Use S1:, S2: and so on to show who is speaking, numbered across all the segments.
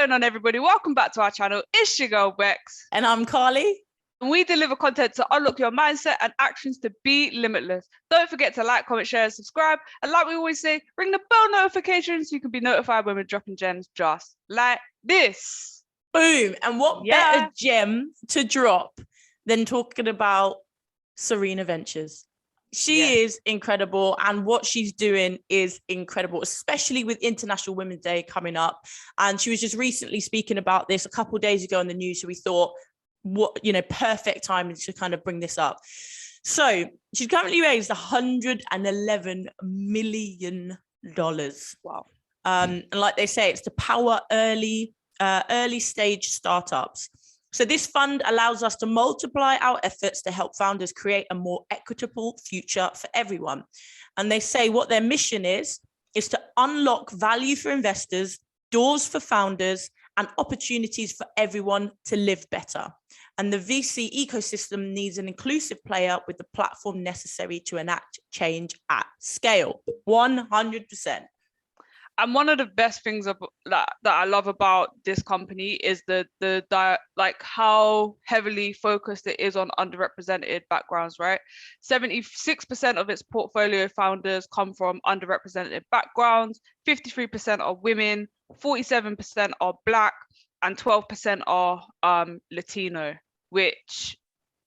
S1: going on, everybody? Welcome back to our channel. It's your girl Bex.
S2: And I'm Carly.
S1: And we deliver content to unlock your mindset and actions to be limitless. Don't forget to like, comment, share, and subscribe. And like we always say, ring the bell notification so you can be notified when we're dropping gems just like this.
S2: Boom. And what better gem to drop than talking about Serena Ventures? She is incredible, and what she's doing is incredible, especially with International Women's Day coming up. And she was just recently speaking about this a couple of days ago on the news, so we thought, perfect timing to kind of bring this up. So she's currently raised $111 million.
S1: Wow.
S2: And like they say, it's to power early stage startups. So this fund allows us to multiply our efforts to help founders create a more equitable future for everyone. And they say what their mission is to unlock value for investors, doors for founders, and opportunities for everyone to live better. And the VC ecosystem needs an inclusive player with the platform necessary to enact change at scale. 100%.
S1: And one of the best things that I love about this company is the how heavily focused it is on underrepresented backgrounds, right? 76% of its portfolio founders come from underrepresented backgrounds, 53% are women, 47% are Black, and 12% are Latino, which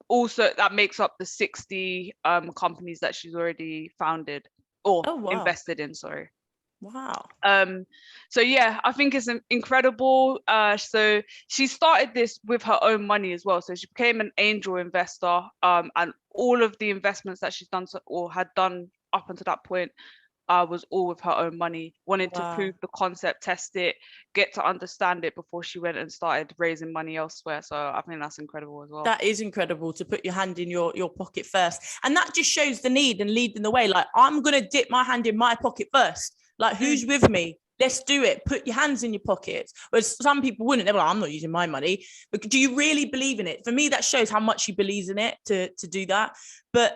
S1: also that makes up the 60 companies that she's already founded or invested in, sorry.
S2: Wow.
S1: So yeah, I think it's incredible. So she started this with her own money as well. So she became an angel investor, and all of the investments that she's done or had done up until that point was all with her own money. Wanted to prove the concept, test it, get to understand it before she went and started raising money elsewhere. So I think that's incredible as well.
S2: That is incredible, to put your hand in your pocket first. And that just shows the need and leading the way. Like, I'm going to dip my hand in my pocket first. Like, who's with me? Let's do it. Put your hands in your pockets. Whereas some people wouldn't. They're like, I'm not using my money. But do you really believe in it? For me, that shows how much she believes in it to do that. But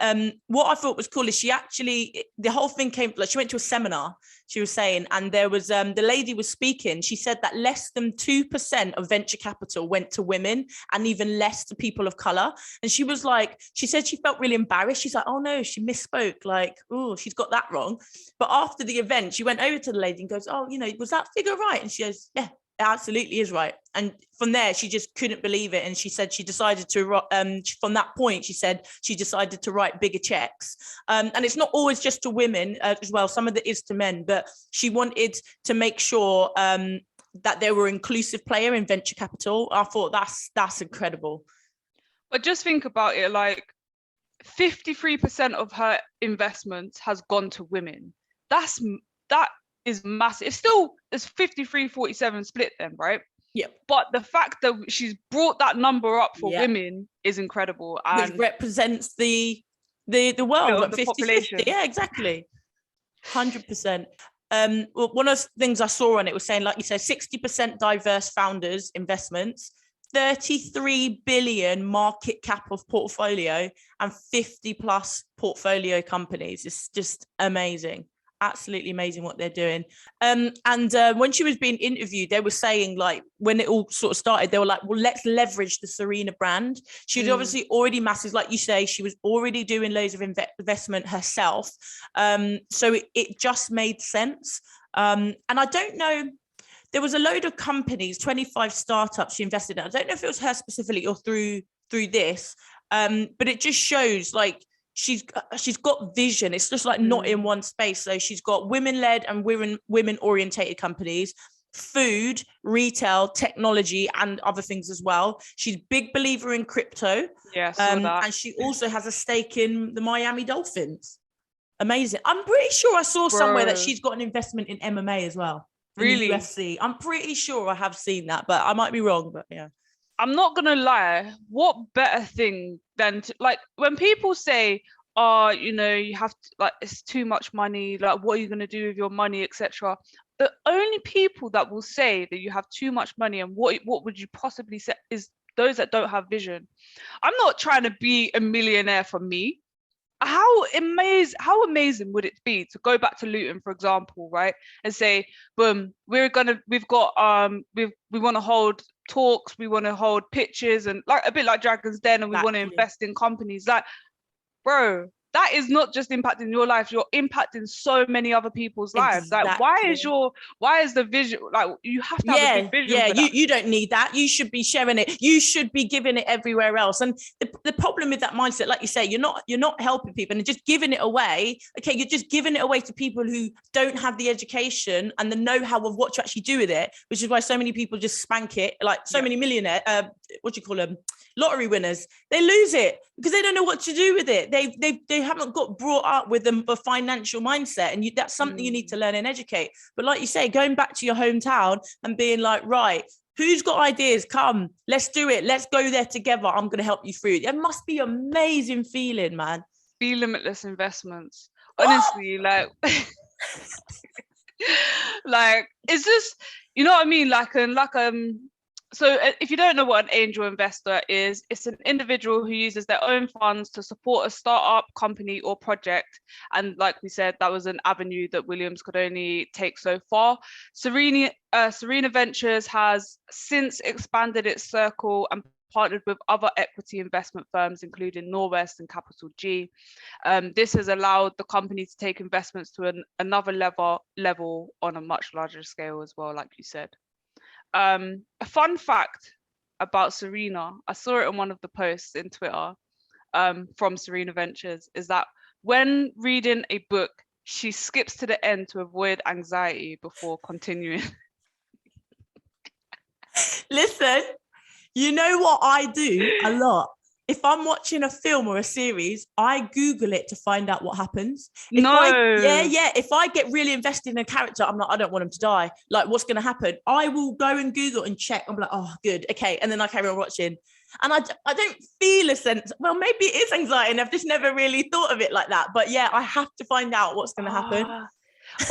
S2: what I thought was cool is she actually, the whole thing came, like, she went to a seminar, she was saying, and there was, the lady was speaking. She said that less than 2% of venture capital went to women and even less to people of color. And she was like, she said she felt really embarrassed. She's like, oh no, she misspoke. Like, oh, she's got that wrong. But after the event, she went over to the lady and goes, oh, was that figure right? And she goes, yeah, it absolutely is right. And from there, she just couldn't believe it. And she said she decided to, from that point, she said she decided to write bigger checks. And it's not always just to women as well. Some of it is to men, but she wanted to make sure that they were inclusive player in venture capital. I thought that's incredible.
S1: But just think about it, like 53% of her investments has gone to women. That is massive. It's 53-47 split then, right?
S2: Yeah. But
S1: the fact that she's brought that number up for women is incredible. And
S2: which represents the world, like
S1: the population.
S2: 50-50. Yeah, exactly. 100%. Well, one of the things I saw on it was saying, like you said, 60% diverse founders investments, 33 billion market cap of portfolio, and 50 plus portfolio companies. It's just amazing. Absolutely amazing what they're doing. And when she was being interviewed, they were saying, like, when it all sort of started, they were like, well, let's leverage the Serena brand. She was obviously already massive, like you say, she was already doing loads of investment herself. So it just made sense. And I don't know, there was a load of companies, 25 startups she invested in. I don't know if it was her specifically or through this, but it just shows, like, she's got vision. It's just like not in one space. So she's got women-led and women-orientated companies, food, retail, technology, and other things as well. She's a big believer in crypto.
S1: Yeah,
S2: and she also has a stake in the Miami Dolphins. Amazing. I'm pretty sure I saw somewhere that she's got an investment in MMA as well.
S1: Really?
S2: UFC. I'm pretty sure I have seen that, but I might be wrong. But yeah.
S1: I'm not gonna lie, what better thing than to, like, when people say, oh, you have to, like, it's too much money, like, what are you gonna do with your money, etc. The only people that will say that you have too much money and what would you possibly say is those that don't have vision. I'm not trying to be a millionaire for me. how amazing would it be to go back to Luton, for example, right, and say, boom, we want to hold talks, we want to hold pitches, and like a bit like Dragon's Den, and we want to invest in companies. Like, bro, that is not just impacting your life, you're impacting so many other people's lives. Like, why is the vision, like, you have to have a big vision for that.
S2: You don't need that. You should be sharing it. You should be giving it everywhere else. And the problem with that mindset, like you say, you're not helping people and just giving it away. Okay, you're just giving it away to people who don't have the education and the know-how of what to actually do with it, which is why so many people just spank it. Like so many millionaire, what do you call them? Lottery winners, they lose it because they don't know what to do with it. They haven't got brought up with a financial mindset, and that's something you need to learn and educate. But like you say, going back to your hometown and being like, right, who's got ideas? Come, let's do it. Let's go there together. I'm going to help you through it. It must be amazing feeling, man.
S1: Be limitless investments. Honestly, like, like, it's just, you know what I mean? So if you don't know what an angel investor is, it's an individual who uses their own funds to support a startup, company, or project. And like we said, that was an avenue that Williams could only take so far. Serena Ventures has since expanded its circle and partnered with other equity investment firms, including Norwest and Capital G. This has allowed the company to take investments to another level on a much larger scale as well, like you said. A fun fact about Serena, I saw it on one of the posts in Twitter from Serena Ventures, is that when reading a book, she skips to the end to avoid anxiety before continuing.
S2: Listen, you know what I do a lot? If I'm watching a film or a series, I Google it to find out what happens. If I get really invested in a character, I'm like, I don't want him to die. Like, what's going to happen? I will go and Google and check. I'm like, oh, good. Okay. And then I carry on watching. And I don't feel a sense, well, maybe it is anxiety and I've just never really thought of it like that. But yeah, I have to find out what's going to happen.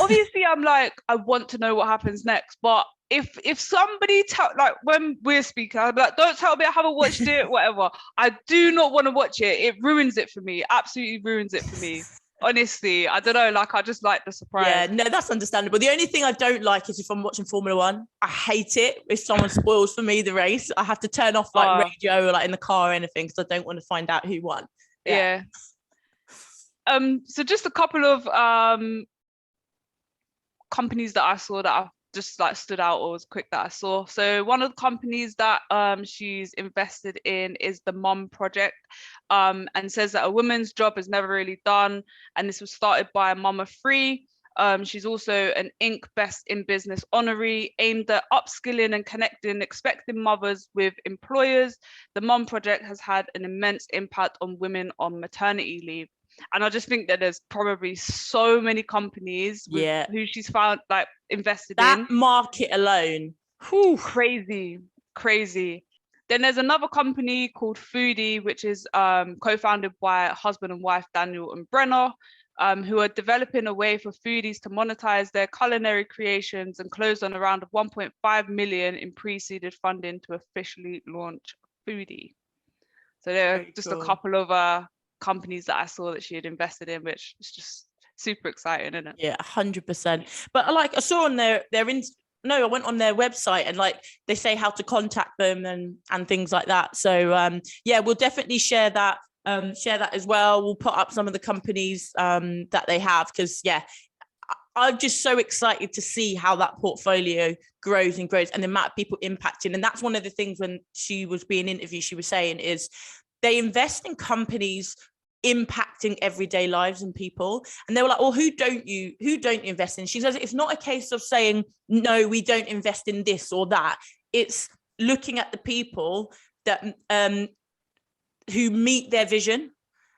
S1: Obviously, I'm like, I want to know what happens next. But if somebody like when we're speaking, I'm like, don't tell me I haven't watched it, whatever. I do not want to watch it. It ruins it for me. Absolutely ruins it for me. Honestly, I don't know. Like, I just like the surprise.
S2: Yeah, no, that's understandable. The only thing I don't like is if I'm watching Formula One. I hate it if someone spoils for me the race. I have to turn off like radio or like in the car or anything because I don't want to find out who won.
S1: Yeah. So just a couple of companies that I saw that I've just like stood out or was quick that I saw. So one of the companies that she's invested in is the Mum Project, and says that a woman's job is never really done, and this was started by a mum of 3. She's also an Inc. Best in Business honoree aimed at upskilling and connecting expecting mothers with employers. The Mum Project has had an immense impact on women on maternity leave. And I just think that there's probably so many companies with who she's found like invested in.
S2: That market alone.
S1: Crazy. Then there's another company called Foodie, which is co-founded by husband and wife Daniel and Brenner, who are developing a way for foodies to monetize their culinary creations, and closed on a round of 1.5 million in pre-seeded funding to officially launch Foodie. So there are just a couple of companies that I saw that she had invested in, which is just super exciting, isn't it?
S2: Yeah, 100%. But I saw on I went on their website and like they say how to contact them and things like that. So we'll definitely share that as well. We'll put up some of the companies that they have, because I'm just so excited to see how that portfolio grows and the amount of people impacting. And that's one of the things when she was being interviewed, she was saying is they invest in companies impacting everyday lives and people. And they were like, well, who don't you invest in? She says, it's not a case of saying, no, we don't invest in this or that. It's looking at the people that who meet their vision.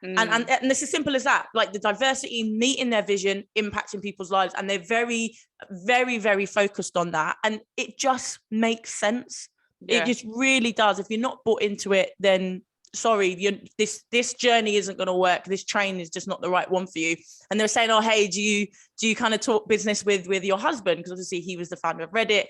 S2: And it's as simple as that, like the diversity, meeting their vision, impacting people's lives. And they're very, very, very focused on that. And it just makes sense. It just really does. If you're not bought into it, then sorry, this journey isn't going to work. This train is just not the right one for you. And they're saying, oh, hey, do you kind of talk business with your husband? Because obviously he was the founder of Reddit,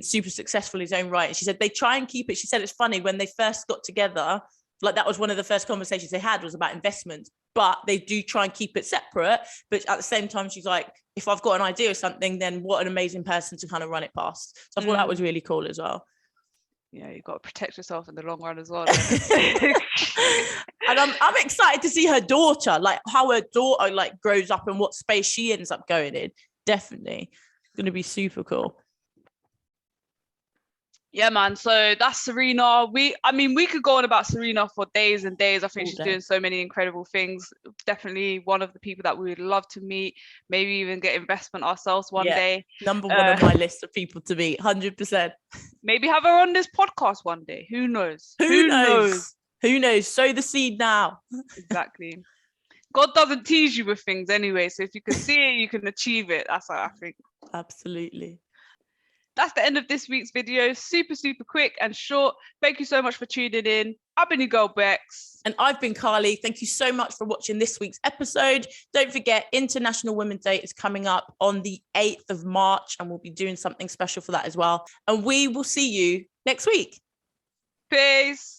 S2: super successful in his own right. And she said they try and keep it. She said it's funny when they first got together, Like that was one of the first conversations they had was about investments, but they do try and keep it separate. But at the same time, she's like, if I've got an idea or something, then what an amazing person to kind of run it past. So I thought that was really cool as well.
S1: Yeah, you've got to protect yourself in the long run as well.
S2: And I'm excited to see her daughter, like how her daughter like grows up and what space she ends up going in. Definitely. It's going to be super cool.
S1: Yeah, man. So that's Serena. We could go on about Serena for days and days. I think she's doing so many incredible things. Definitely one of the people that we would love to meet, maybe even get investment ourselves one day.
S2: Number one on my list of people to meet, 100%.
S1: Maybe have her on this podcast one day. Who knows?
S2: Who knows? Who knows? Sow the seed now.
S1: Exactly. God doesn't tease you with things anyway. So if you can see it, you can achieve it. That's what I think.
S2: Absolutely.
S1: That's the end of this week's video. Super, super quick and short. Thank you so much for tuning in. I've been your girl, Bex.
S2: And I've been Carly. Thank you so much for watching this week's episode. Don't forget, International Women's Day is coming up on the 8th of March, and we'll be doing something special for that as well. And we will see you next week.
S1: Peace.